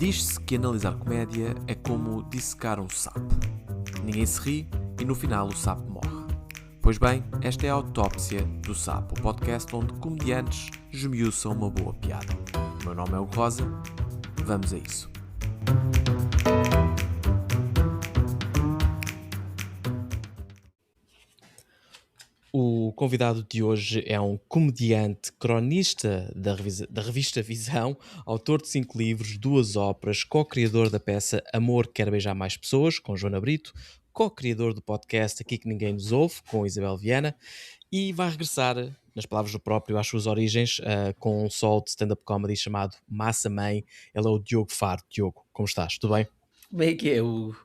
Diz-se que analisar comédia é como dissecar um sapo. Ninguém se ri e no final o sapo morre. Pois bem, esta é a Autópsia do Sapo, o podcast onde comediantes esmiuçam uma boa piada. O meu nome é Hugo Rosa, vamos a isso. O convidado de hoje é um comediante, cronista da revista Visão, autor de 5 livros, 2 óperas, co-criador da peça Amor Quer Beijar Mais Pessoas, com Joana Brito, co-criador do podcast Aqui Que Ninguém Nos Ouve, com Isabel Viana, e vai regressar, nas palavras do próprio, às suas origens, com um solo de stand-up comedy chamado Massa Mãe. Ele é o Diogo Faro. Diogo, como estás? Tudo bem? Como é que é, Hugo?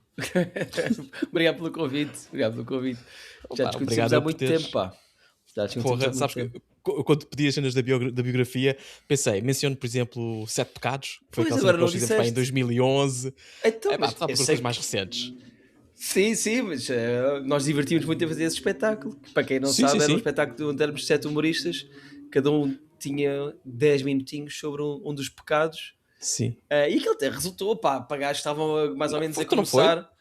Obrigado pelo convite. Já Opa, desconhecemos há muito tempo, pá. Porra, sabes que quando pedi as cenas da biografia, pensei, menciono, por exemplo, Sete Pecados, que foi Pois, aquela cena agora que não nós fizemos em disseste. 2011. Então, É pá, mas estava eu com sei coisas mais que... recentes. Sim, mas nós divertimos muito a fazer esse espetáculo. Que, para quem não sabe, era um espetáculo onde éramos 7 humoristas. Cada um tinha 10 minutinhos sobre um dos pecados. Sim. E aquilo até resultou, pá. Para gajos estavam mais ou menos a Não foi? começar.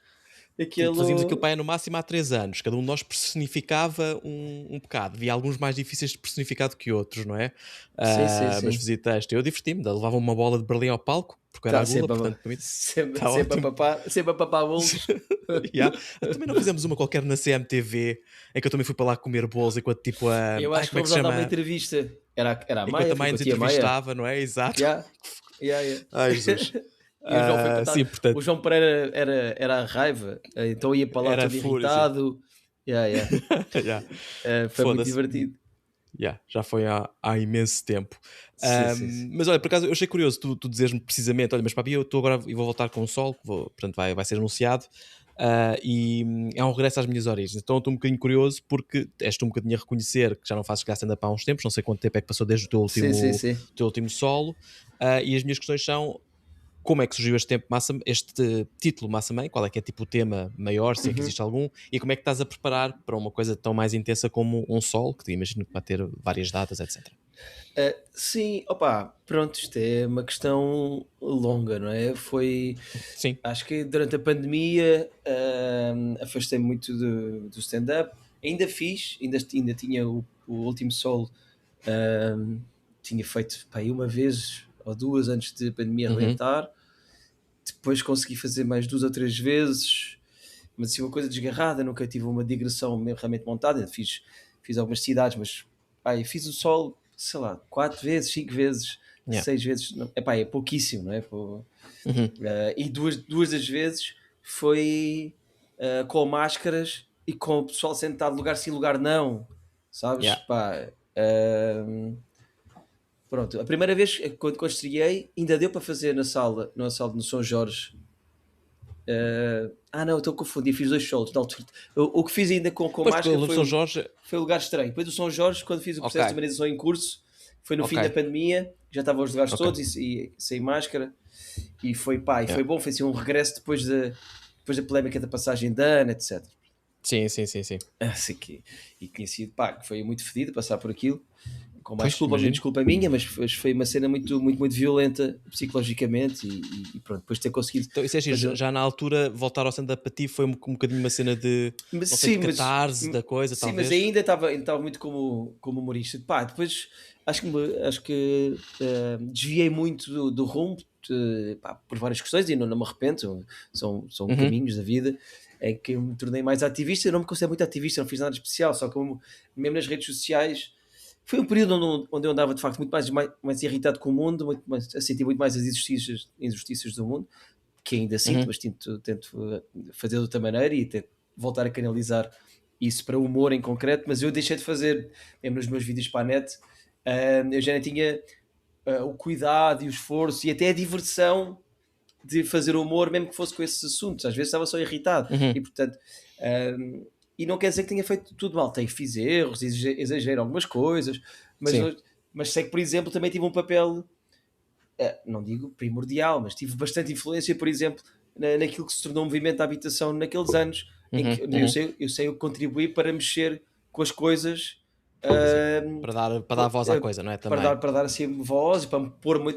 Fazíamos aquilo para no máximo há 3 anos. Cada um de nós personificava um pecado. Havia alguns mais difíceis de personificar do que outros, não é? Sim. Mas fazia teste. Eu diverti-me. Levava uma bola de Berlim ao palco, porque era aguda, portanto, para mim... Sempre a papar bolos. Yeah. Também não fizemos uma qualquer na CMTV, em que eu também fui para lá comer bolos enquanto tipo a... Eu acho que vamos dar uma entrevista. Era a Maia, enquanto a Maia nos entrevistava, não é? Exato. Yeah. Ai, Jesus. E o João foi sim, portanto... O João Pereira era a raiva, então ia para lá era todo irritado. Foi muito divertido. Já foi há imenso tempo. Sim. Mas olha, por acaso eu achei curioso tu dizeres-me precisamente, olha, mas papi, eu estou agora e vou voltar com o sol, portanto vai ser anunciado, e é um regresso às minhas origens. Então estou um bocadinho curioso porque és tu um bocadinho a reconhecer que já não fazes stand-up há uns tempos, não sei quanto tempo é que passou desde o teu último solo, e as minhas questões são: como é que surgiu este título Massa Mãe? Qual é que é tipo o tema maior, se é que existe algum? E como é que estás a preparar para uma coisa tão mais intensa como um solo, que imagino que vai ter várias datas, etc. Sim, pronto, isto é uma questão longa, não é? Sim. Acho que durante a pandemia afastei-me muito do stand-up. Ainda tinha o último solo, tinha feito uma vez ou 2 antes de a pandemia arrebentar. Depois consegui fazer mais 2 ou 3 vezes, mas assim uma coisa desgarrada, nunca tive uma digressão realmente montada. Fiz algumas cidades, mas fiz o solo, sei lá, 4 vezes, 5 vezes, 6 vezes, é pouquíssimo, não é? E duas das vezes foi com máscaras e com o pessoal sentado lugar sim, lugar não, sabes? Pronto, a primeira vez quando estreei ainda deu para fazer na sala no São Jorge. Não, estou a confundir, fiz 2 solos na altura. O que fiz ainda com máscara foi um lugar estranho. Depois do São Jorge, quando fiz o processo de humanização em curso, foi no fim da pandemia, já estavam os lugares todos e sem máscara, e foi foi bom, foi assim um regresso depois da polémica da passagem de ano, etc. Sim. Assim e tinha sido, que foi muito fedido passar por aquilo. Com mais desculpa minha, mas foi uma cena muito violenta psicologicamente e pronto, depois de ter conseguido... Então, isso é giro, já na altura voltar ao stand-up para ti foi um bocadinho uma cena de catarse da coisa, sim, talvez. Mas ainda estava muito como humorista. Depois acho que desviei muito do rumo, por várias questões, e não me arrependo, são caminhos da vida, é que eu me tornei mais ativista. Eu não me considero muito ativista, não fiz nada especial, só que mesmo nas redes sociais foi um período onde eu andava de facto muito mais irritado com o mundo, a sentir muito mais as injustiças do mundo, que ainda sinto, mas tento fazer de outra maneira e tento voltar a canalizar isso para o humor em concreto. Mas eu deixei de fazer, mesmo nos meus vídeos para a net, eu já não tinha o cuidado e o esforço e até a diversão de fazer humor, mesmo que fosse com esses assuntos. Às vezes estava só irritado e portanto... e não quer dizer que tenha feito tudo mal, fiz erros, exagero algumas coisas, mas sei que, por exemplo, também tive um papel, não digo primordial, mas tive bastante influência, por exemplo, naquilo que se tornou o movimento da habitação naqueles anos, em que eu sei contribuir para mexer com as coisas Sim. Ahm, Para dar voz à coisa, não é? Também. para dar assim voz e para,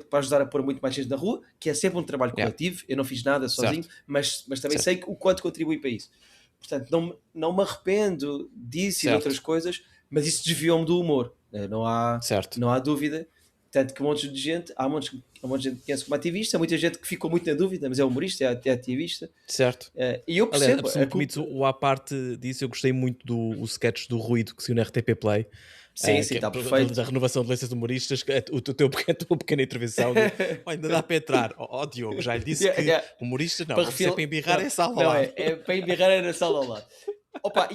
para ajudar a pôr muito mais gente na rua, que é sempre um trabalho Yeah. coletivo. Eu não fiz nada sozinho, Certo, mas também certo, sei o quanto contribui para isso. Portanto, não me arrependo disso e de outras certo, coisas, mas isso desviou-me do humor. certo. Não há dúvida. Tanto que montes de gente, há monte de gente que conhece como ativista, há muita gente que ficou muito na dúvida, mas é humorista, é ativista. Certo. E eu Aliás, percebo, se a me permites culpa. o à parte disso, eu gostei muito do sketch do Ruído que saiu na RTP Play, Sim, sim, que é está perfeito. da renovação de licenças humoristas, que é a tua pequena intervenção de "Oh, ainda dá para entrar. Diogo, já lhe disse Yeah, que yeah. humoristas não, Para se é refil... para embirrar Não, é sala ao não lado. é para embirrar é na sala ao lado. Opa,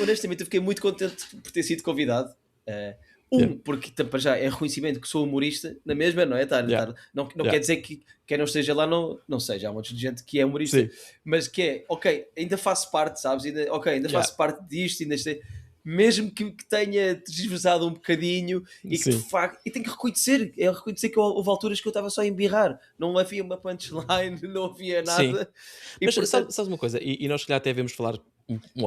honestamente eu fiquei muito contente por ter sido convidado. Eh, Yeah, porque para já é reconhecimento que sou humorista, na mesma, não é? yeah, Não yeah. quer dizer que quem não esteja lá não seja. Há um monte de gente que é humorista, Sim, mas que é, ok, ainda faço parte, sabes? Ainda yeah, faço parte disto, mesmo que tenha desvesado um bocadinho e que de sim. facto, e tenho que reconhecer, reconhecer que houve alturas que eu estava só a embirrar, não havia uma punchline, não havia Sim. nada, e Mas portanto, sabes uma coisa? E nós, se calhar, até devemos falar,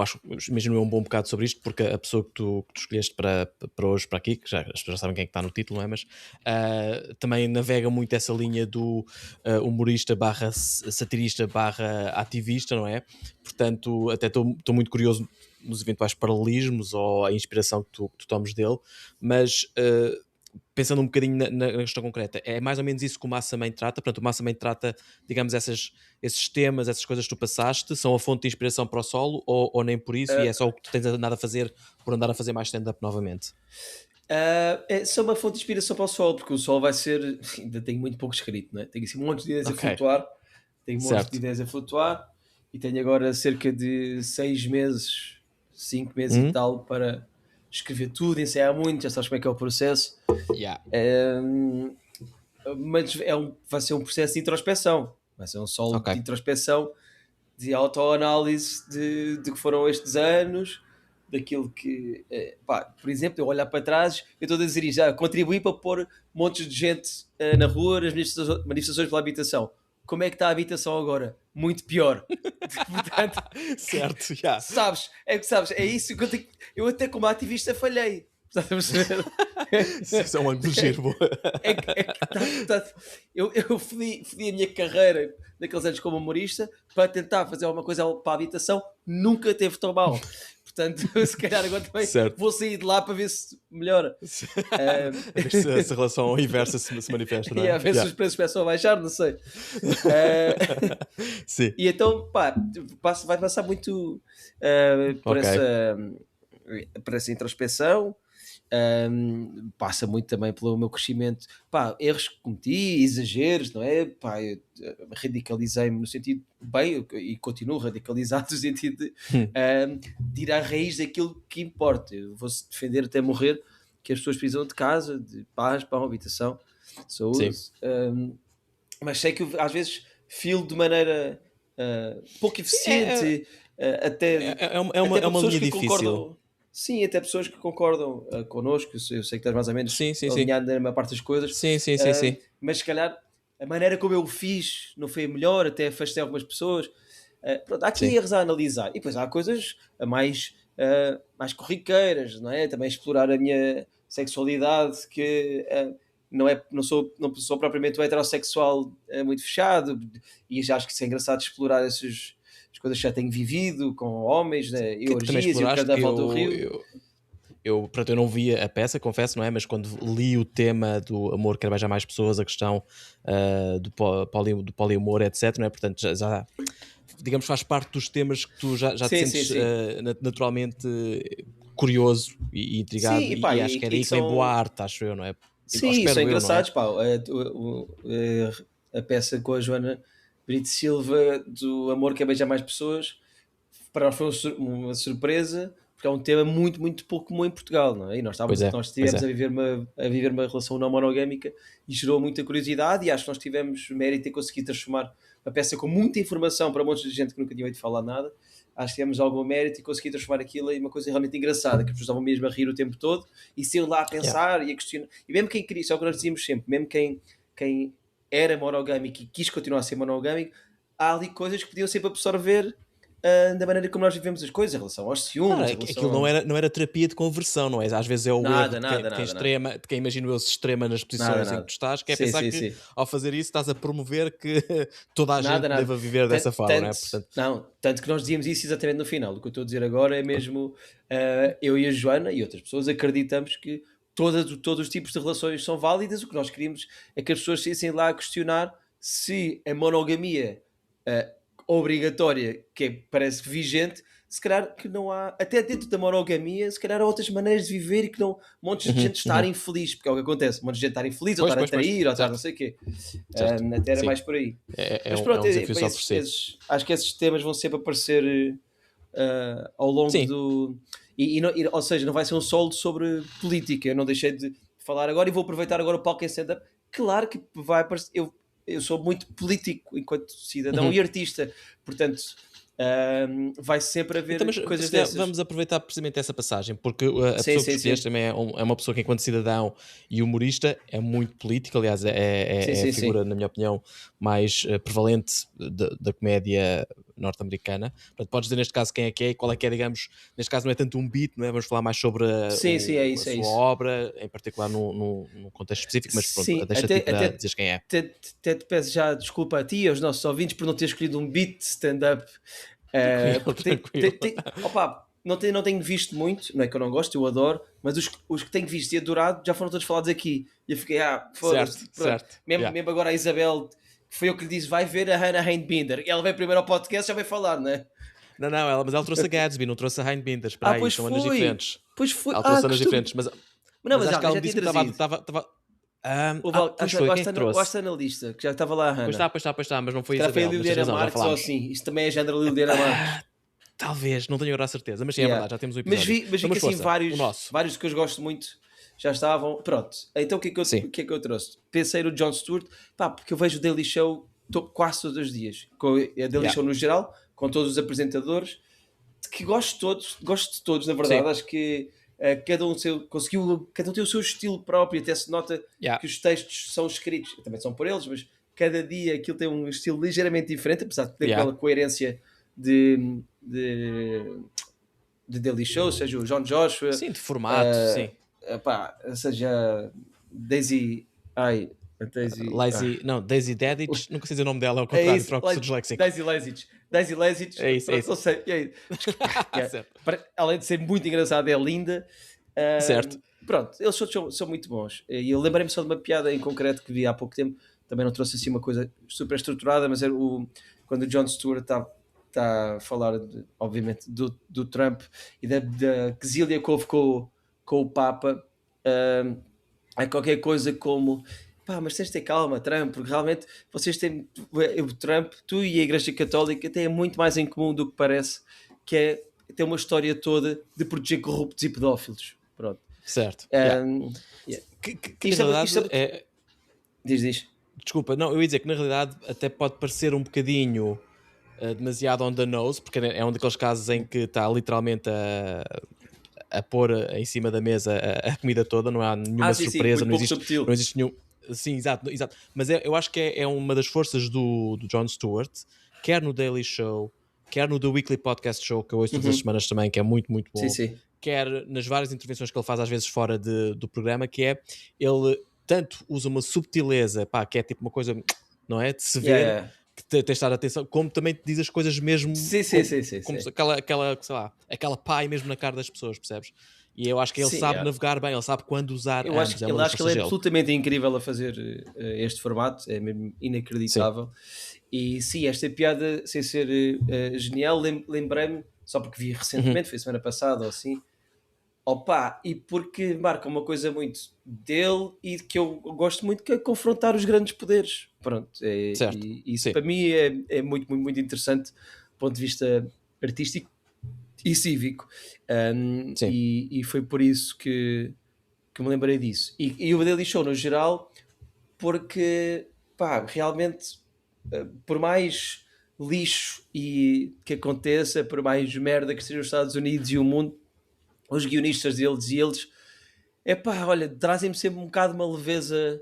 acho, imagino eu, um bom bocado sobre isto, porque a pessoa que tu escolheste para hoje, para aqui, que já, as pessoas já sabem quem é que está no título, não é? Mas também navega muito essa linha do humorista barra satirista barra ativista, não é? Portanto, até estou muito curioso nos eventuais paralelismos ou a inspiração que tu tomes dele, mas pensando um bocadinho na questão concreta, é mais ou menos isso que o Massa Mãe trata. Portanto, o Massa Mãe trata, digamos, esses temas, essas coisas que tu passaste, são a fonte de inspiração para o solo, ou nem por isso, e é uh, só o que tu tens andado a fazer por andar a fazer mais stand-up novamente? é só uma fonte de inspiração para o sol, porque o sol vai ser, ainda tenho muito pouco escrito, não é? Tenho assim um monte de ideias a Ok, flutuar, tenho um monte de certo. ideias a flutuar, e tenho agora cerca de 6 meses, 5 meses e Uhum. tal, para escrever tudo, ensaiar muito, já sabes como é que é o processo. Yeah. Um, mas vai ser um processo de introspeção, vai ser um solo Ok. de introspeção, de autoanálise de que foram estes anos, daquilo que, pá, por exemplo, eu olhar para trás, eu estou a dizer isto, já contribuí para pôr montes de gente na rua nas manifestações pela habitação. Como é que está a habitação agora? Muito pior. Portanto, Certo, já. sabes, é isso que eu até como ativista falhei. Estás a perceber? Isso é um ângulo giro, boa. Eu fodi a minha carreira naqueles anos como humorista para tentar fazer alguma coisa para a habitação, nunca teve tão mal. Portanto, se calhar agora também Certo. vou sair de lá para ver se melhora. A ver se essa relação inversa se manifesta, não E é? a ver se Yeah. os preços começam a baixar, não sei. Eh, Sim, e então, pá, vai passar muito ok. por essa introspeção. Passa muito também pelo meu crescimento, pá, erros que cometi, exageros, não é? Pá, eu radicalizei-me no sentido bem e continuo radicalizado no sentido de ir à raiz daquilo que importa. Eu vou defender até morrer que as pessoas precisam de casa, de paz, pão, habitação, saúde, Sim. mas sei que às vezes filo de maneira pouco Sim, eficiente, até é para uma pessoas linha que difícil. concordam. Sim, até pessoas que concordam connosco, eu sei que estás mais ou menos Sim, sim, sim. alinhado na maior parte das coisas, Sim, sim, sim, sim. mas se calhar a maneira como eu o fiz não foi a melhor, até afastei algumas pessoas. Pronto, há aqui Sim. erros a analisar, e depois há coisas mais corriqueiras, não é? Também explorar a minha sexualidade, que não sou propriamente um heterossexual muito fechado, e já acho que isso é engraçado explorar as coisas que já tenho vivido com homens, né, e Que também orgias e o exploraste, que carnaval do Rio. pronto, eu não via a peça, confesso, não é? Mas quando li o tema do amor quer beijar mais pessoas, a questão do poliamor, etc, não é? Portanto, digamos, faz parte dos temas que tu já te Sim, sim, sentes sim. naturalmente curioso e Sim, intrigado, e pá, e acho que é e daí que que vem boa são. arte, acho eu, não é? Ou Sim, são espero eu, não é? engraçados, pá. A peça com a Joana Brito Silva do Amor que é beijar mais pessoas, para nós foi uma surpresa, porque é um tema muito, muito pouco comum em Portugal, não é? E Pois é, nós pois estivemos é. a viver uma relação não monogâmica e gerou muita curiosidade, e acho que nós tivemos mérito em conseguir transformar a peça com muita informação para um monte de gente que nunca tinha ouvido falar nada. Acho que tivemos algum mérito e consegui transformar aquilo em uma coisa realmente engraçada, que as pessoas estavam mesmo a rir o tempo todo e saiu lá a Yeah. pensar e a questionar. E mesmo quem queria, isso é o que nós dizíamos sempre, mesmo quem era monogâmico e quis continuar a ser monogâmico, há ali coisas que podiam sempre absorver da maneira como nós vivemos as coisas, em relação aos Não, ciúmes, em aquilo relação a... não era terapia de conversão, não é? Às vezes é o erro Nada, de quem, nada, de quem nada, nada. extrema, de quem imagino eu se extrema nas Nada, posições em que tu nada. estás, que é Sim, pensar sim, que sim. ao fazer isso estás a promover que toda a Nada, gente nada. deva viver dessa forma, não é? Tanto, Portanto, não, tanto que nós dizíamos isso exatamente no final. O que eu estou a dizer agora é mesmo, eu e a Joana e outras pessoas acreditamos que todos os tipos de relações são válidas. O que nós queríamos é que as pessoas saíssem lá a questionar se a monogamia eh, obrigatória, que parece vigente, se calhar que não há, até dentro da monogamia, se calhar há outras maneiras de viver e que não montes de uhum, gente estar uhum. infeliz, porque é o que acontece, montes de gente estar infeliz, ou Pois, estar a pois, pois, trair, ou estar não certo, sei o quê. certo, Até era sim, mais por aí. é Mas é pronto, um desafio pá, só por si. acho que esses temas vão sempre aparecer ao longo Sim, do. Ou seja, não vai ser um solo sobre política. Eu não deixei de falar agora e vou aproveitar agora o palco em stand-up. Claro que vai aparecer. Eu sou muito político enquanto cidadão uhum. e artista, portanto, vai sempre Então, haver mas coisas se calhar dessas. vamos aproveitar precisamente essa passagem, porque a Sim, pessoa que sim, escolheste sim. também é uma pessoa que, enquanto cidadão e humorista, é muito política. Aliás, Sim, é a sim, figura, sim. na minha opinião, mais prevalente da comédia norte-americana. Portanto, podes dizer neste caso quem é, e qual é que é, digamos, neste caso não é tanto um beat, não é? Vamos falar mais sobre Sim, sim, é a isso, é sua isso. obra, em particular num contexto específico, mas pronto, Sim, deixa-te ir para dizeres quem é. até te peço já desculpa a ti e aos nossos ouvintes por não ter escolhido um beat de stand-up. Tranquilo, Porque tranquilo. opa, não tenho visto muito, não é que eu não gosto, eu adoro, mas os que tenho visto e adorado já foram todos falados aqui. E eu fiquei, Certo, foda-se, pronto. certo. Mesmo, Yeah. mesmo agora a Isabel, que foi eu que lhe disse, vai ver a Hannah Heinbinder. E ela veio primeiro ao podcast, já vai falar, não é? Não, não, mas ela trouxe a Gatsby, não trouxe a Hindbinder. Espera Ah, aí, pois são anos foi, diferentes. pois foi. Ela Ah, trouxe que anos estúpido. diferentes, Não, mas mas acho que alguém ela já me tinha disse-me que trazido. pois foi, quem é que Ou trouxe? está na lista, que já estava lá a Hannah. Pois está, mas não Se foi a calhar foi a Isabel, mas tens Liliana razão, já Marques ou falámos. assim. Isto também é género Liliana Marques. Ah, talvez, não tenho agora a certeza, mas sim, é Yeah. verdade, já temos um episódio. Mas Então, vi que mas assim força, o nosso. vários que eu gosto muito já estavam. Pronto. Então Sim, o que é que eu trouxe? Pensei no Jon Stewart, pá, porque eu vejo o Daily Show quase todos os dias. Com a Daily yeah. Show no geral, com todos os apresentadores, que gosto de todos, na Sim, verdade. Acho que cada um tem o seu estilo próprio, até se nota yeah. que os textos são escritos, também são por eles, mas cada dia aquilo tem um estilo ligeiramente diferente, apesar de ter Yeah. aquela coerência de Daily Show, seja o John Joshua, Sim, de formato, sim. seja Daisy. Ai, a Daisy. Não, Daisy Dadich, nunca sei dizer o nome dela, ao É contrário, isso, troco, sou disléxico. Daisy Lezic. Daisy Lezic, É isso, é pronto, isso. não sei. E aí, Certo. além de ser muito engraçada, é linda. Certo. Pronto, eles são muito bons. E eu lembrei-me só de uma piada em concreto que vi há pouco tempo. Também não trouxe assim uma coisa super estruturada, mas era quando o Jon Stewart está a falar, obviamente, do Trump e da quesilha que houve com o Papa. É qualquer coisa como pá, mas tens de ter calma, Trump, porque realmente vocês têm o Trump, tu e a Igreja Católica têm muito mais em comum do que parece, que é ter uma história toda de proteger corruptos e pedófilos. Pronto. Certo. Yeah. Yeah. Que na realidade é. Diz. Desculpa, não, eu ia dizer que na realidade até pode parecer um bocadinho demasiado on the nose, porque é um daqueles casos em que está literalmente a pôr em cima da mesa a comida toda, não há nenhuma Sim, surpresa, muito pouco subtil. não existe nenhum. Sim, exato, exato. Mas eu acho que é uma das forças do Jon Stewart, quer no Daily Show, quer no The Weekly Podcast Show, que eu ouço todas as semanas também, que é muito, muito bom, Sim. quer nas várias intervenções que ele faz às vezes fora do programa, que é ele tanto usa uma subtileza, pá, que é tipo uma coisa, não é? De se ver, Yeah. que tens de estar atenção, como também te diz as coisas mesmo Sim. como aquela, sei lá, aquela pai mesmo na cara das pessoas, percebes? E eu acho que ele Sim, sabe navegar bem, ele sabe quando usar Eu acho, ambos, é uma ele, das acho que ele forças é dele. absolutamente incrível a fazer este formato, é mesmo inacreditável. E sim, esta piada, sem ser genial, lembrei-me, só porque vi recentemente, foi semana passada ou assim, opa, e porque marca uma coisa muito dele e que eu gosto muito, que é confrontar os grandes poderes. Pronto, Certo, e isso sim, para mim é muito, muito, muito interessante do ponto de vista artístico e cívico. sim, E foi por isso que me lembrei disso. E o Daily Show no geral, porque pá, realmente, por mais lixo e que aconteça, por mais merda que sejam os Estados Unidos e o mundo, os guionistas deles, é pá, olha, trazem-me sempre um bocado uma leveza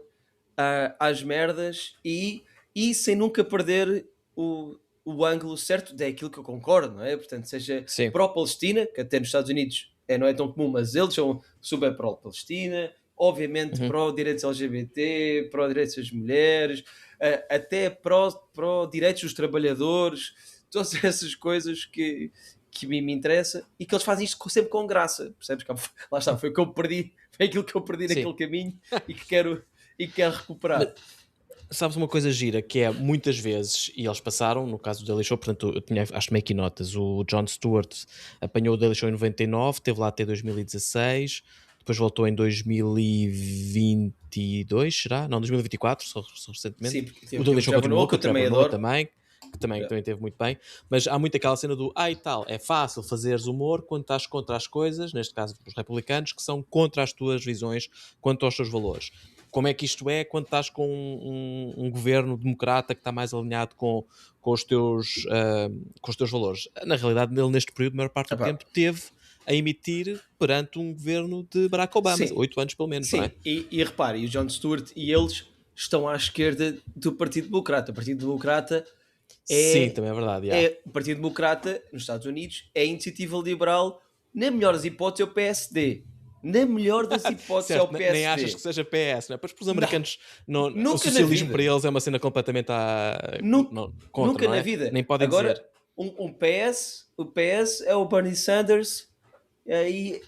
às merdas e sem nunca perder o, o ângulo certo daquilo que eu concordo, não é? Portanto, seja Sim. pró-Palestina, que até nos Estados Unidos não é tão comum, mas eles são super pró-Palestina, obviamente Uhum. pró-direitos LGBT, pró-direitos das mulheres, até pró-direitos dos trabalhadores, todas essas coisas que me interessa e que eles fazem isto sempre com graça, percebes? Lá está, foi o que eu perdi, foi aquilo que eu perdi Sim. naquele caminho e que quero Mas recuperar. sabes uma coisa gira que é muitas vezes, e eles passaram, no caso do Daily Show, portanto, eu tinha, acho que meio que notas, o Jon Stewart apanhou o Daily Show em 99, esteve lá até 2016, depois voltou em 2022, será? Não, 2024, só recentemente. Sim, porque O teve Daily o Show Trevor Noah, continuou que com o eu também Trevor Noah adoro. também, que também teve muito bem, mas há muito aquela cena do, e tal, é fácil fazeres humor quando estás contra as coisas, neste caso dos republicanos, que são contra as tuas visões, quanto aos teus valores. Como é que isto é quando estás com um governo democrata que está mais alinhado com os teus valores? Na realidade, ele neste período, a maior parte do Epá, tempo, teve a emitir perante um governo de Barack Obama, sim, 8 anos pelo menos, não é? sim, e repare, e o Jon Stewart e eles estão à esquerda do Partido Democrata. O Partido Democrata Sim, é, também é verdade, já. o Partido Democrata nos Estados Unidos é a iniciativa liberal, na melhor das hipóteses é o PSD. Na melhor das hipóteses é o Certo, nem achas que PSD. seja PS, não é? Pois para os Não, americanos, não, o nunca na socialismo para vida. eles é uma cena completamente Nunca, contra, nunca não na é? vida. Nem podem Agora, dizer. o PS é o Bernie Sanders e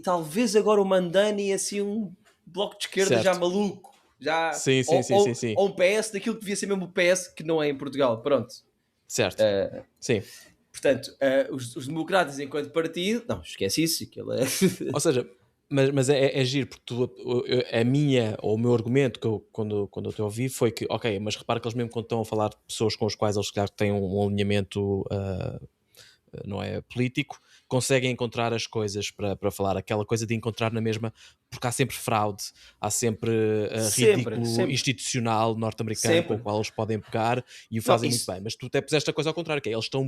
talvez agora o Mandani assim um bloco de esquerda já Certo. maluco. Já, Sim, sim, ou, sim, sim, ou, sim. ou um PS daquilo que devia ser mesmo o PS que não é em Portugal. Pronto. Certo. Sim. Portanto, os democratas enquanto partido, não, esquece isso. Aquilo é... Ou seja, mas é giro, porque a minha, ou o meu argumento que eu, quando eu te ouvi foi que, ok, mas repara que eles mesmo quando estão a falar de pessoas com as quais eles se calhar têm um alinhamento não é, político, conseguem encontrar as coisas para falar, aquela coisa de encontrar na mesma, porque há sempre fraude, há sempre sempre, ridículo sempre, institucional norte-americano com o sempre. qual eles podem pegar e o Não, fazem muito isso, bem, mas tu até puseste a coisa ao contrário, que é, eles estão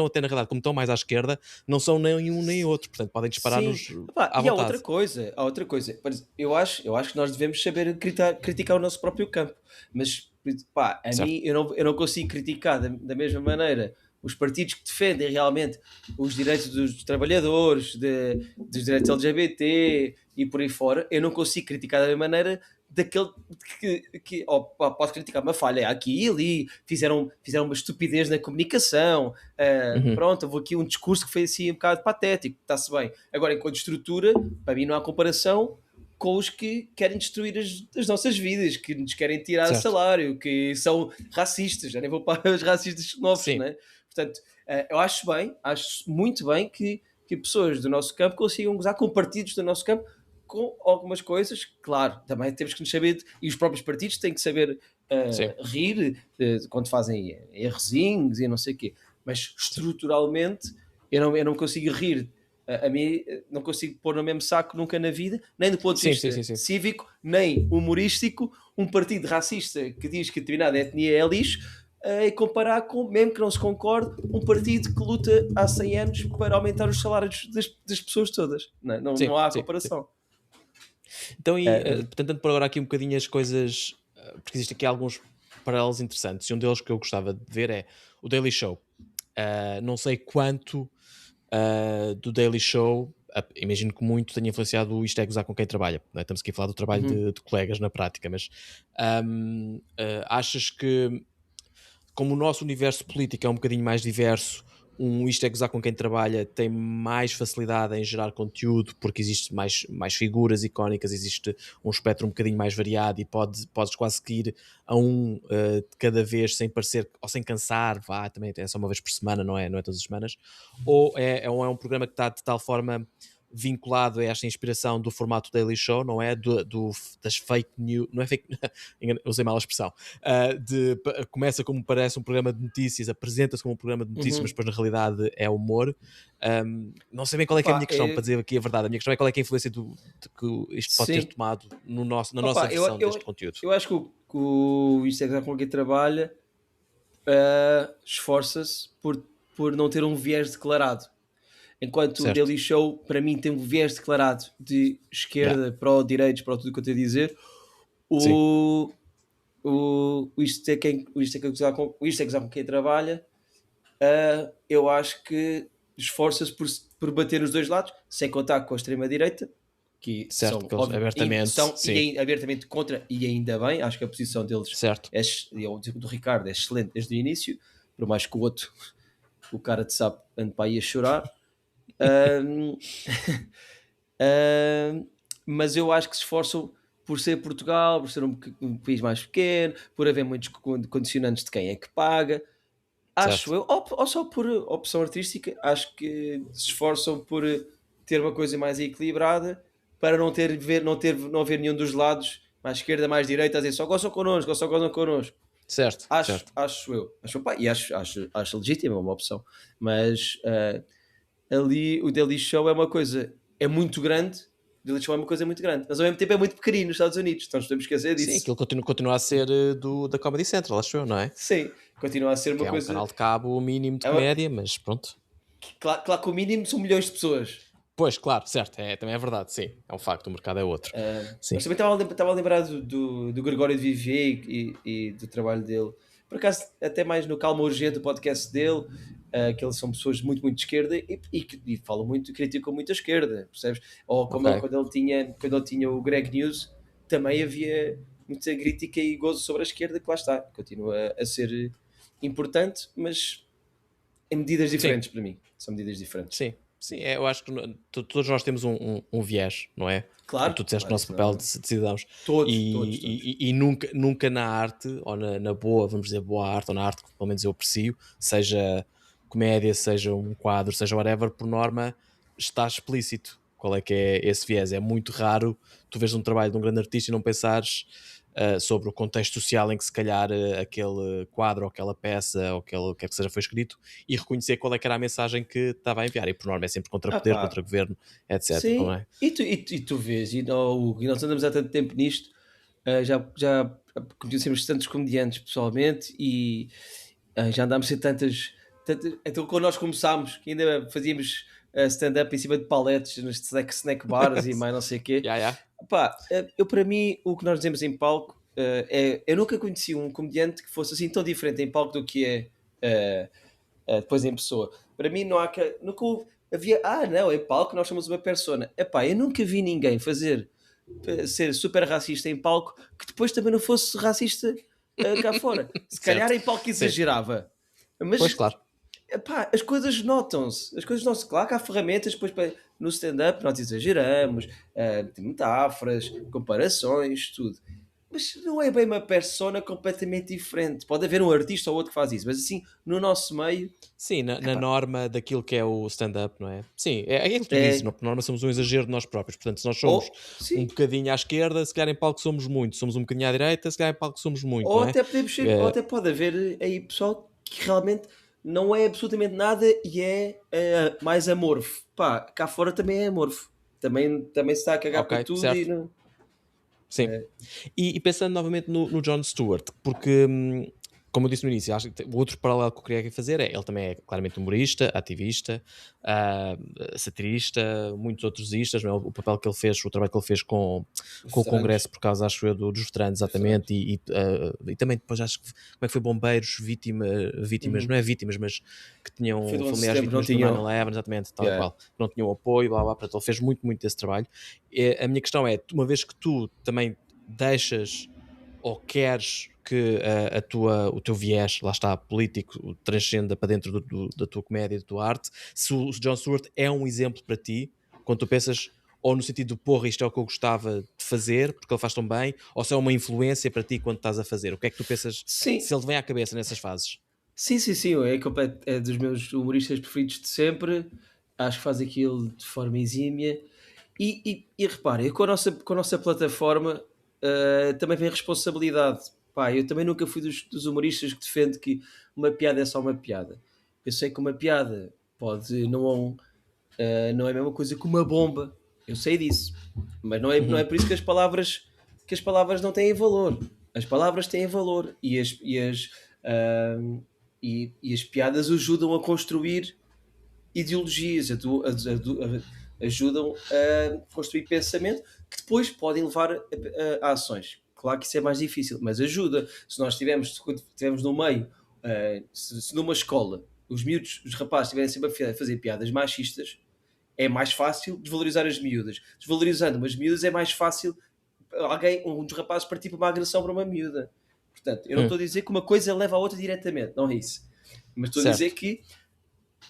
até na realidade, como estão mais à esquerda, não são nem um nem outro, portanto podem sim. disparar-nos Epá, à e há vontade. outra coisa, Por exemplo, eu acho que nós devemos saber criticar o nosso próprio campo, mas pá, a Certo. mim eu não consigo criticar da mesma maneira os partidos que defendem realmente os direitos dos trabalhadores, dos direitos LGBT e por aí fora, eu não consigo criticar da mesma maneira daquele posso criticar uma falha aqui e ali, fizeram uma estupidez na comunicação, Uhum. pronto, houve aqui um discurso que foi assim um bocado patético, está-se bem. Agora, enquanto estrutura, para mim não há comparação com os que querem destruir as nossas vidas, que nos querem tirar Certo. salário, que são racistas, já nem vou para os racistas novos, Sim. né? Portanto, eu acho muito bem que pessoas do nosso campo consigam gozar com partidos do nosso campo com algumas coisas, claro, também temos que nos saber, e os próprios partidos têm que saber Sim. rir quando fazem errozinhos e não sei o quê, mas Sim. estruturalmente eu não consigo rir. A mim não consigo pôr no mesmo saco nunca na vida, nem do ponto de Sim, sim, sim, vista sim. cívico, nem humorístico, um partido racista que diz que determinada etnia é lixo, e comparar com, mesmo que não se concorde, um partido que luta há 100 anos para aumentar os salários das pessoas todas. Não, é? não, Sim, não há sim, sim. comparação. Então, e Uh, tentando por agora aqui um bocadinho as coisas, porque existem aqui alguns paralelos interessantes, e um deles que eu gostava de ver é o Daily Show. Não sei quanto do Daily Show, imagino que muito tenha influenciado isto é gozar com quem trabalha, não é? Estamos aqui a falar do trabalho uhum. de colegas na prática, mas achas que como o nosso universo político é um bocadinho mais diverso, isto é gozar com quem trabalha tem mais facilidade em gerar conteúdo porque existe mais figuras icónicas, existe um espectro um bocadinho mais variado e podes quase que ir a de cada vez sem parecer, ou sem cansar, também é só uma vez por semana, não é todas as semanas, ou é um programa que está de tal forma vinculado a esta inspiração do formato Daily Show, não é? Das fake news, não é fake, usei mal a expressão, começa como parece um programa de notícias, apresenta-se como um programa de notícias, mas Uhum. depois na realidade é humor. Não sei bem qual é que é a Opa, minha questão, para dizer aqui a verdade. A minha questão é qual é que é a influência de que isto pode ter sim. tomado na nossa Opa, versão deste conteúdo. eu acho que o Instagram com quem trabalha esforça-se por não ter um viés declarado. Enquanto o Certo? Daily Show, para mim, tem um viés declarado de Yeah. esquerda, pró-direitos, para tudo o que eu tenho a dizer. Sim. O, isto é gozar com quem trabalha, eu acho que esforça-se por bater nos dois lados, sem contar com a extrema-direita, que Certo, são, porque eles óbvio, abertamente, são sim, abertamente contra, e ainda bem, acho que a posição deles, certo, do Ricardo, é excelente desde o início, por mais que o outro, o cara de sapo, ande para aí a chorar. Ahm, ahm, mas eu acho que se esforçam por ser Portugal, por ser um país mais pequeno, por haver muitos condicionantes de quem é que paga. Acho certo. eu, ou só por opção artística, acho que se esforçam por ter uma coisa mais equilibrada para não haver nenhum dos lados, mais esquerda, mais direita, a dizer só gostam connosco, ou só gostam connosco. Certo, certo. Acho eu. Pá, e acho legítimo, é uma opção. Mas ali o Daily Show é uma coisa, é muito grande. O Daily Show é uma coisa muito grande, mas ao mesmo tempo é muito pequenino nos Estados Unidos, então não podemos esquecer Sim, disso. aquilo continua a ser da Comedy Central, acho eu, não é? Sim, continua a ser Que uma é um coisa. canal de cabo mínimo de É uma, comédia, mas pronto. claro que o mínimo são milhões de pessoas. Pois, claro, certo, também é verdade, sim. É um facto, o mercado é outro. Mas Sim, também estava a lembrar do Gregório de Vivier e do trabalho dele. Por acaso, até mais no Calma Urgente, o podcast dele, que eles são pessoas muito, muito de esquerda e falam muito, criticam muito a esquerda, percebes? Ou como ok. quando ele tinha o Greg News, também havia muita crítica e gozo sobre a esquerda, que lá está, continua a ser importante, mas em medidas Sim, diferentes para mim. São medidas diferentes. sim, sim. Eu acho que todos nós temos um viés, não é? Como Claro, tu disseste, o claro, nosso isso papel não. de cidadãos. Todos. E nunca na arte, ou na boa, vamos dizer, boa arte, ou na arte que pelo menos eu aprecio, seja comédia, seja um quadro, seja whatever, por norma, está explícito qual é que é esse viés. É muito raro tu veres um trabalho de um grande artista e não pensares sobre o contexto social em que se calhar aquele quadro ou aquela peça ou aquele quer que seja foi escrito e reconhecer qual é que era a mensagem que estava a enviar. E por norma é sempre contra Ah poder, pá, contra governo, etc. Não sim, é? e tu vês, e nós andamos há tanto tempo nisto, já conhecemos tantos comediantes pessoalmente e já andámos em Então, quando nós começámos, que ainda fazíamos stand-up em cima de paletes nos snack bars e mais não sei o quê, Yeah, yeah. pá, eu para mim, o que nós dizemos em palco eu nunca conheci um comediante que fosse assim tão diferente em palco do que é. eh, depois em pessoa. Para mim não há que. Nunca havia. Não, em palco nós somos uma persona. Epá, eu nunca vi ninguém ser super racista em palco que depois também não fosse racista cá fora. Se calhar Certo. em palco Sim. exagerava. Pois Mas claro. epá, as coisas notam-se. As coisas notam-se. Claro que há ferramentas depois no stand-up nós exageramos, tem metáforas, comparações, tudo. Mas não é bem uma persona completamente diferente. Pode haver um artista ou outro que faz isso, mas assim, no nosso meio, Sim, na epá, norma daquilo que é o stand-up, não é? Sim, é aquilo que tu dizes, é. por norma somos um exagero de nós próprios, portanto, se nós somos um Sim. bocadinho à esquerda, se calhar em palco somos muito, somos um bocadinho à direita, se calhar em palco somos muito, Ou não é? até podemos ser, ou Eh, até pode haver aí pessoal que realmente não é absolutamente nada e é mais amorfo. Pá, cá fora também é amorfo. Também se está a cagar ok, para tudo e certo, não. sim. E pensando novamente no Jon Stewart, porque, como eu disse no início, acho que o outro paralelo que eu queria aqui fazer é, ele também é claramente humorista, ativista, ah, satirista, muitos outros istas, não é? O papel que ele fez, o trabalho que ele fez com o Veteranos. Congresso, por causa, acho eu, dos veteranos, exatamente, Veteranos. e também depois acho que, como é que foi, bombeiros, vítimas, não Uhum. é vítimas, mas que Foi tinham do 11 de familiares setembro, não vítimas do tinham. 9/11, exatamente, tal e Yeah. qual, não tinham apoio, blá blá, portanto ele fez muito desse trabalho. A minha questão é, uma vez que tu também deixas ou queres que o teu viés, lá está, político, transcenda para dentro da tua comédia, da tua arte, se Jon Stewart é um exemplo para ti, quando tu pensas ou no sentido de porra, isto é o que eu gostava de fazer, porque ele faz tão bem, ou se é uma influência para ti quando estás a fazer, o que é que tu pensas, Sim, se ele te vem à cabeça nessas fases? sim. É dos meus humoristas preferidos de sempre. Acho que faz aquilo de forma exímia. E repare, com a nossa plataforma também vem responsabilidade. Pá, eu também nunca fui dos humoristas que defende que uma piada é só uma piada. Eu sei que uma piada pode não é a mesma coisa que uma bomba. Eu sei disso. Mas não é Uhum. por isso que as palavras não têm valor. As palavras têm valor e as piadas ajudam a construir ideologias, ajudam a construir pensamento que depois podem levar a ações. claro que isso é mais difícil, mas ajuda. Se nós estivermos no meio, se numa escola os miúdos, os rapazes estiverem sempre a fazer piadas machistas, é mais fácil desvalorizar as miúdas. Desvalorizando umas miúdas é mais fácil um dos rapazes partir para uma agressão para uma miúda. Portanto, eu não estou a dizer que uma coisa leva a outra diretamente, não é isso. Mas estou a dizer que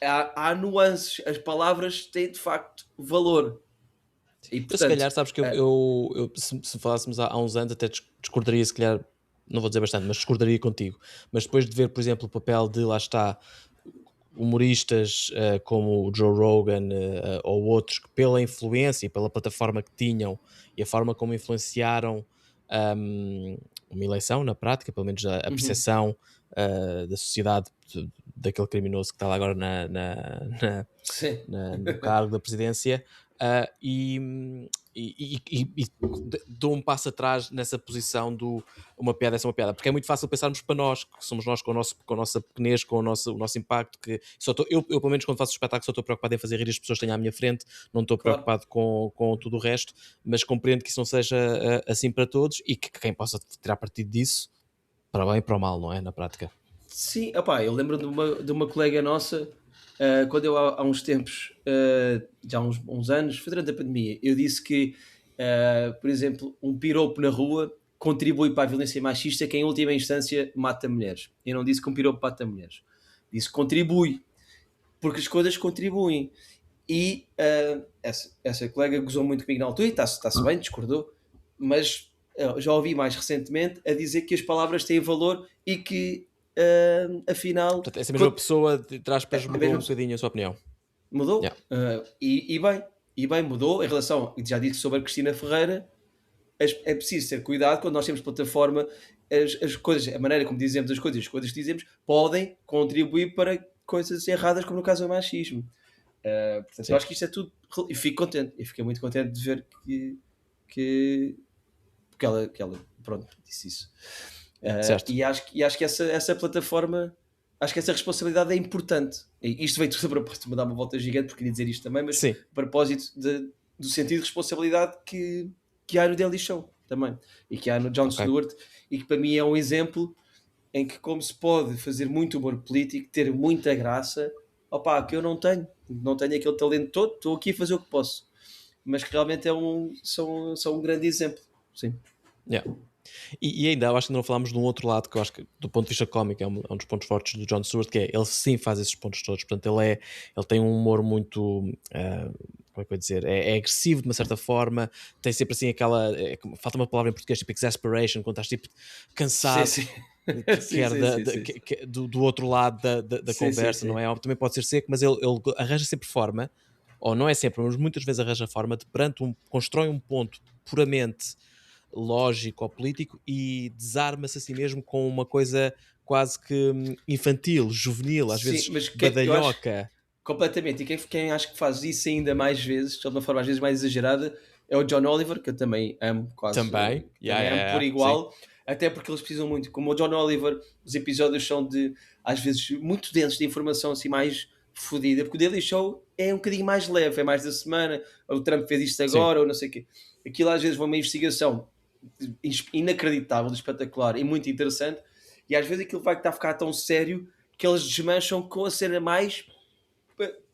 há nuances, as palavras têm de facto valor. E, portanto, eu, se calhar, sabes que se falássemos há uns anos, até discordaria, se calhar, não vou dizer bastante, mas discordaria contigo. Mas depois de ver, por exemplo, o papel de, lá está, humoristas como o Joe Rogan ou outros, que pela influência e pela plataforma que tinham e a forma como influenciaram uma eleição na prática, pelo menos a percepção da sociedade daquele criminoso que está lá agora no cargo da presidência, e dou um passo atrás nessa posição do uma piada é uma piada, porque é muito fácil pensarmos para nós, que somos nós com a nossa pequenez, com o nosso impacto, que eu pelo menos quando faço o espetáculo só estou preocupado em fazer rir as pessoas que têm à minha frente, não estou preocupado com tudo o resto, mas compreendo que isso não seja assim para todos e que quem possa tirar partido disso, para o bem e para o mal, não é? Na prática. Sim, opá, eu lembro de uma colega nossa, quando eu há uns tempos, já há uns anos, foi durante a pandemia, eu disse que, por exemplo, um piropo na rua contribui para a violência machista que em última instância mata mulheres. Eu não disse que um piropo mata mulheres. Disse que contribui, porque as coisas contribuem. E essa colega gozou muito comigo na altura e está-se bem, discordou, mas já ouvi mais recentemente a dizer que as palavras têm valor e que afinal... Portanto, essa mesma pessoa de trás para mudou um bocadinho a sua opinião. Mudou. Yeah. E bem, mudou em relação, já disse sobre a Cristina Ferreira, é preciso ter cuidado quando nós temos plataforma, as coisas, a maneira como dizemos as coisas que dizemos, podem contribuir para coisas erradas, como no caso do machismo. Portanto, eu acho que isto é tudo, e fico contente, e fiquei muito contente de ver que ela pronto, disse isso. E acho que essa plataforma, acho que essa responsabilidade é importante. E isto veio tudo a propósito de me dar uma volta gigante, porque queria dizer isto também, mas a propósito do sentido de responsabilidade que há no Daily Show também, e que há no Jon Stewart, e que para mim é um exemplo em que como se pode fazer muito humor político, ter muita graça, que eu não tenho aquele talento todo, estou aqui a fazer o que posso, mas que realmente são um grande exemplo. Sim. Yeah. E ainda, eu acho que não falámos de um outro lado que eu acho que, do ponto de vista cómico, é um dos pontos fortes do Jon Stewart, que é, ele sim faz esses pontos todos, portanto ele tem um humor muito, como é que eu ia dizer, é agressivo de uma certa forma, tem sempre assim aquela, falta uma palavra em português, tipo exasperation, quando estás tipo cansado, sim. do outro lado da conversa, não é? Também pode ser seco, mas ele arranja sempre forma, ou não é sempre, mas muitas vezes arranja forma de constrói um ponto puramente lógico ou político e desarma-se a si mesmo com uma coisa quase que infantil, juvenil, às vezes badalhoca. Completamente, e quem acho que faz isso ainda mais vezes, de uma forma às vezes mais exagerada, é o John Oliver, que eu também amo quase. Também amo por igual, sim. Até porque eles precisam muito, como o John Oliver, os episódios são às vezes muito densos de informação assim mais fodida, porque o Daily Show é um bocadinho mais leve, é mais da semana, o Trump fez isto agora, sim. Ou não sei o quê. Aquilo às vezes vai uma investigação inacreditável, espetacular e muito interessante, e às vezes aquilo vai estar a ficar tão sério que eles desmancham com a cena mais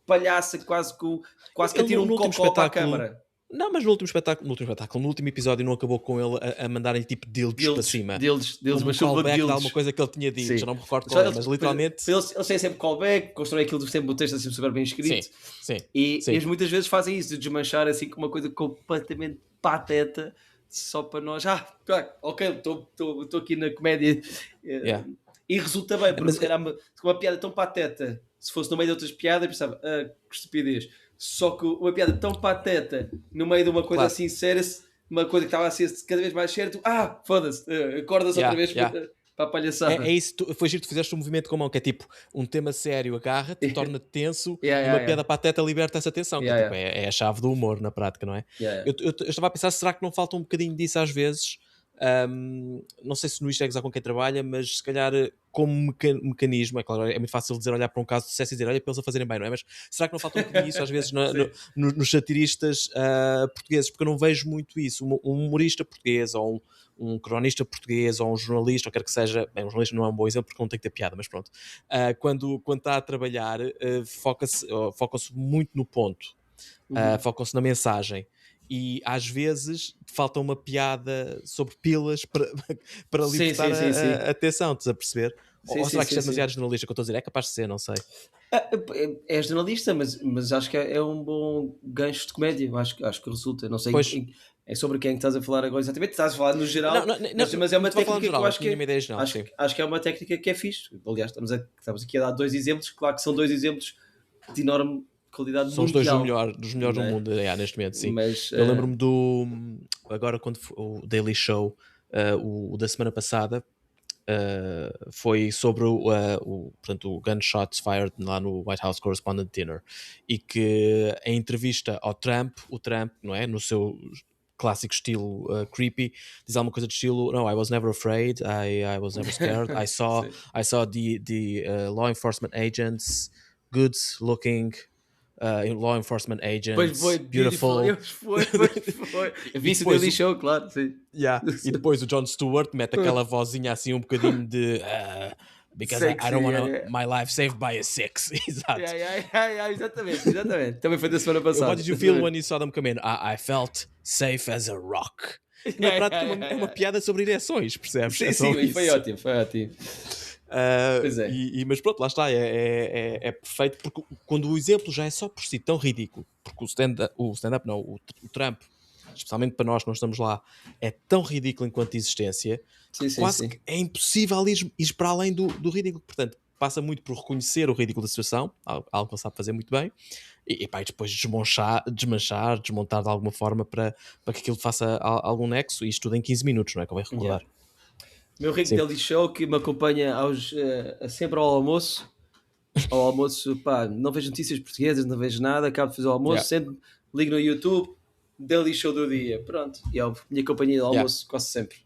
palhaça, quase que atira um cocó para a câmara. Não, mas no último episódio não acabou com ele a mandarem tipo dildos para cima. Dildos, mas callback de alguma coisa que ele tinha dito, já não me recordo qual é, mas literalmente... Eles têm sempre callback, constroem aquilo sempre, o texto assim super bem escrito. Sim. E eles muitas vezes fazem isso, de desmanchar assim com uma coisa completamente pateta, só para nós, ok, estou aqui na comédia. E resulta bem, porque se calhar uma piada tão pateta, se fosse no meio de outras piadas, eu pensava, que estupidez. Só que uma piada tão pateta no meio de uma coisa assim séria, uma coisa que estava a ser cada vez mais séria, tu, foda-se, acordas outra vez para a palhaçada. É isso, foi giro, tu fizeste um movimento com a mão, que é tipo, um tema sério agarra-te, torna-te tenso, e uma piada pateta liberta essa tensão, que é a chave do humor na prática, não é? Eu estava a pensar, será que não falta um bocadinho disso às vezes? Não sei se no Isto é Gozar com quem trabalha, mas se calhar como mecanismo, é claro, é muito fácil dizer, olhar para um caso de sucesso e dizer, olha para eles a fazerem bem, não é? Mas será que não falta um bocadinho isso às vezes nos satiristas portugueses? Porque eu não vejo muito isso. Um humorista português ou um cronista português ou um jornalista, ou quer que seja, bem, um jornalista não é um bom exemplo porque não tem que ter piada, mas pronto, quando está a trabalhar, focam-se muito no ponto, focam-se na mensagem. E às vezes falta uma piada sobre pilas para, para Sim, libertar sim, sim, sim. a atenção, estás a perceber? Sim, Ou sim, será que isto sim, é demasiado sim. jornalista que eu estou a dizer? É capaz de ser, não sei. É jornalista, mas acho que é um bom gancho de comédia. Acho que resulta. Não sei Pois, é sobre quem é que estás a falar agora exatamente. Estás a falar no não, geral, não, não, mas é não uma estou a falar no técnica que geral, eu mas acho que tinha uma ideia geral, sim. acho que é uma técnica que é fixe. Aliás, estamos aqui a dar dois exemplos. Claro que são dois exemplos de enorme qualidade São os dois mundial, dos melhores não do é? mundo, neste momento, sim. Mas Eu lembro-me do. Agora, quando o Daily Show, o da semana passada, foi sobre portanto, o Gunshots Fired lá no White House Correspondent Dinner, e que em entrevista ao Trump, o Trump, não é, no seu clássico estilo creepy, diz alguma coisa do estilo: "No, I was never afraid, I was never scared, sim. I saw the law enforcement agents, good looking law enforcement Pois foi, agents, beautiful. beautiful." Pois foi. Eu vi E isso no depois Daily Show, claro, sim. yeah. E depois o Jon Stewart mete aquela vozinha assim um bocadinho de because I Sexy, don't yeah, want yeah. my life saved by a six. Yeah, Exato. yeah, yeah, yeah, exatamente, exatamente. Também foi da semana What passada. did you feel when you saw them come in? I felt safe as a rock. Na Yeah, prática yeah, yeah, é uma yeah. piada sobre ereções, percebes? É Sim, sim, só e foi isso. ótimo, foi ótimo. Pois é. Mas pronto, lá está, é perfeito, porque quando o exemplo já é só por si tão ridículo, porque o stand-up não, o Trump, especialmente para nós que não estamos lá, é tão ridículo enquanto existência, que Sim, sim, quase que sim. é impossível ir para além do ridículo. Portanto, passa muito por reconhecer o ridículo da situação, algo que ele sabe fazer muito bem, e depois desmontar de alguma forma para que aquilo faça algum nexo, e isto tudo em 15 minutos, não é? Convém Yeah. recordar. Meu rico Sim. Daily Show que me acompanha sempre ao almoço. Ao almoço, pá, não vejo notícias portuguesas, não vejo nada, acabo de fazer o Yeah. almoço, sempre ligo no YouTube, Daily Show do dia. Pronto, e é a minha companhia de Yeah. almoço quase sempre.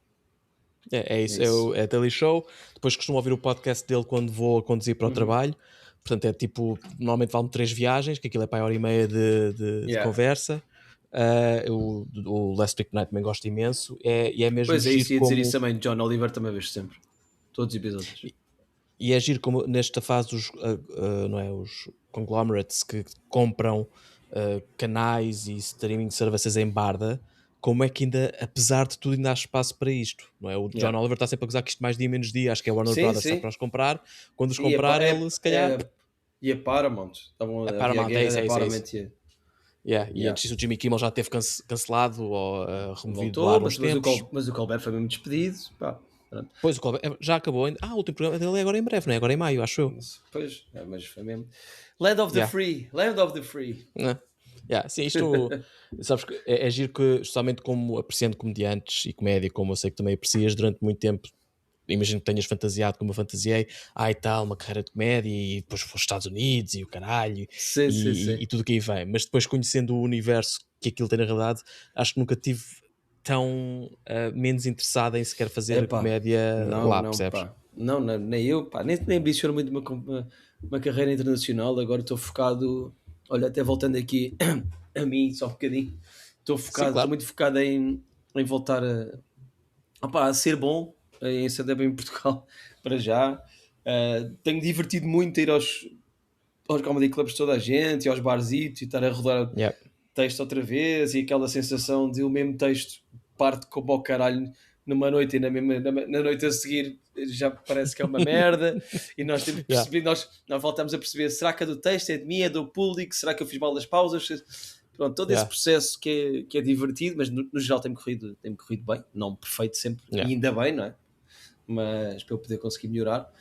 É isso, É isso. é Daily Show. Depois costumo ouvir o podcast dele quando vou a conduzir para o trabalho. Portanto, é tipo, normalmente vale-me 3 viagens, que aquilo é para a hora e meia de Yeah. conversa. O Last Week Night também gosto imenso. E é mesmo Pois é, isso giro ia dizer isso como. também. John Oliver também vejo sempre. Todos os episódios. E é giro como nesta fase não é, os conglomerates que compram canais e streaming services em barda, como é que ainda, apesar de tudo, ainda há espaço para isto, não é? O John Yeah. Oliver está sempre a gozar que isto mais dia menos dia, acho que é a Warner Sim, Brothers está sim. para os comprar, quando os E comprar ele se calhar, e a Paramount. Estavam, a havia a Paramount, é guerra isso, da é isso, é isso. Paramount. Yeah. Yeah. E Yeah. antes disso o Jimmy Kimmel já teve cancelado ou removido do Voltou, ar uns tempos. mas o Colbert foi mesmo despedido. Pá, pronto. Pois o Colbert já acabou, o último programa dele é agora em breve, não é? Agora em maio, acho eu. Pois, mas foi mesmo. Land of the Yeah. Free. Land of the Free. Sim, isto sabes que é giro que, justamente como apreciando comediantes e comédia, como eu sei que também aprecias durante muito tempo, imagino que tenhas fantasiado como eu fantasiei, e tal, uma carreira de comédia e depois para os Estados Unidos e o caralho Sim, sim, sim. e tudo o que aí vem, mas depois conhecendo o universo que aquilo tem na realidade, acho que nunca tive tão menos interessado em sequer fazer Epá, comédia lá, não, percebes? pá. Não, nem eu, pá. Nem ambiciono muito uma carreira internacional. Agora estou focado. Olha, até voltando aqui a mim, só um bocadinho. Sim, Estou claro. muito focado em voltar a ser bom em stand-up em Portugal, para já. Tenho divertido muito a ir aos comedy clubs de toda a gente e aos barzitos e estar a rodar Yeah. texto outra vez e aquela sensação de o mesmo texto parte como ao caralho numa noite e na noite a seguir já parece que é uma merda e nós temos que perceber, nós voltamos a perceber, será que é do texto, é de mim, é do público, será que eu fiz mal das pausas? Pronto, todo esse processo que é divertido, mas no geral tem-me corrido bem, não perfeito sempre, e ainda bem, não é? Mas para eu poder conseguir melhorar,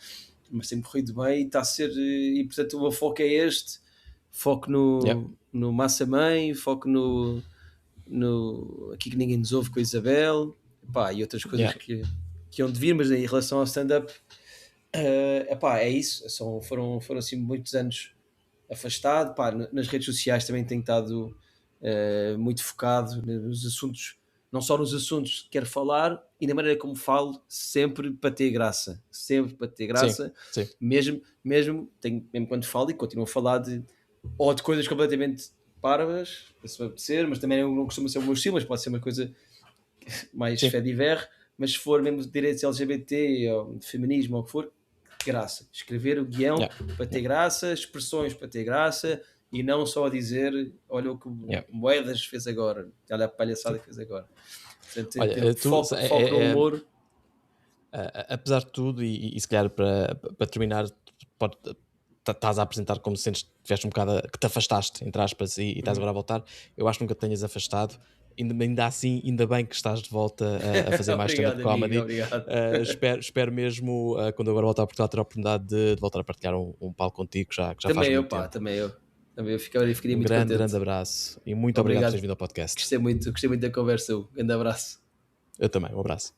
mas tem-me corrido bem e está a ser, e portanto o meu foco é este, foco no Massa Mãe, foco no Aqui que Ninguém Nos Ouve com a Isabel, pá, e outras coisas que iam de vir, mas em relação ao stand-up, é isso, foram assim muitos anos afastado, pá, nas redes sociais também tenho estado muito focado nos assuntos, não só nos assuntos que quero falar e na maneira como falo, sempre para ter graça, Sim. mesmo quando falo e continuo a falar de coisas completamente parvas, se me apetecer, mas também não costuma ser o meu estilo, mas pode ser uma coisa mais fé divers, mas se for mesmo de direitos LGBT ou de feminismo ou o que for, graça. Escrever o guião Yeah, para ter yeah, graça, expressões para ter graça e não só dizer olha o que o yeah. Moedas fez agora, olha a palhaçada Sim. que fez agora. Portanto, Olha, tu foco no humor. apesar de tudo, e se calhar para terminar, estás a apresentar como se sentes que tiveste um bocado que te afastaste, entre aspas, e estás Uhum. agora a voltar. Eu acho que nunca te tenhas afastado. Ainda assim, ainda bem que estás de volta a fazer mais stand-up Obrigado, amigo, comedy. obrigado. Espero mesmo, quando eu agora voltar a Portugal, ter a oportunidade de voltar a partilhar um palco contigo, que já faz Também eu, muito pá, tempo. também eu. Também eu ficaria Um muito grande, contente. grande abraço e muito obrigado por Obrigado. teres vindo ao podcast. Gostei muito da conversa. Um grande abraço. Eu também, um abraço.